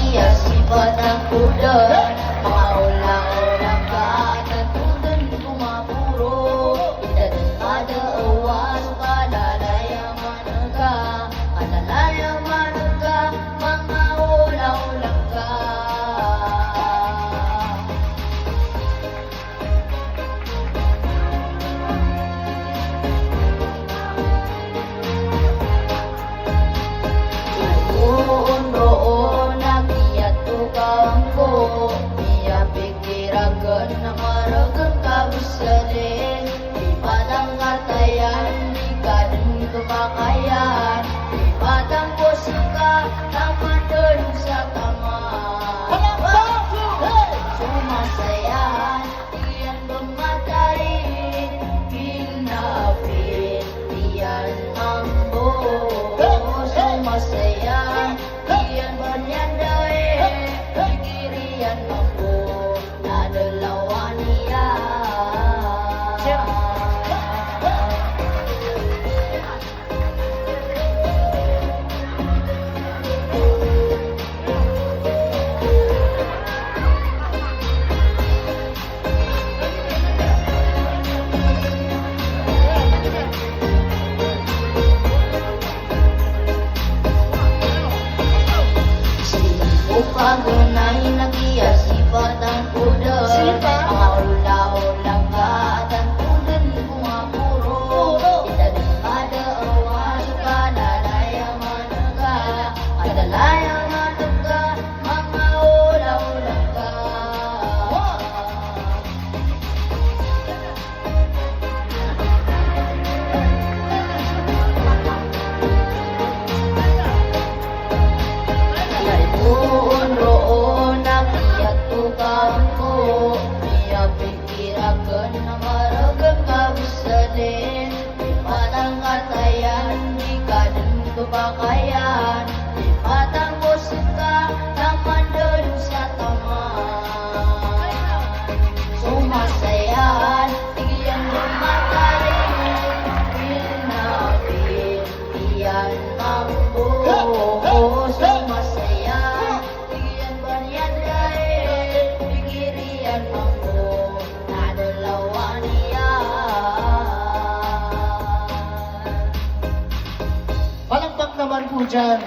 nakiya sifat ng kuda. Mga ulang-ulang katudan kumapuro. Idan ada awas kadalaya managa. Kadalaya managa mga ulang-ulang ka. Roon nakiya tukang ko. Iya pikiragan na maragang kabusalin. Di padang katayan, di kadang kebakayan. Di padang posika, taman doon sa taman. Sumasayan, iyan bematayin. Kinapin, iyan mambo. Sumasayan, iyan banyandai. Pikirian mambo, nadalawan niya. Pagunay nakiya sifat ang kuda. Mga ula-ulang katudan kumapuro. Tidak ada awas kadalaya managa. Kadalaya managa mga ula-ulang ka. Roon nakiya tukang ko. Iya pikiragan na maragang kabusalin. Di padang katayan, di kadang kebakayan. Di padang posika, taman doon sa taman. Sumasayan, iyan bumatayin. Pinapin, iyan mambo. Sumasayan, iyan banyandai. Pikirian mambo, nadalawan niya. Palakpak naman po dyan.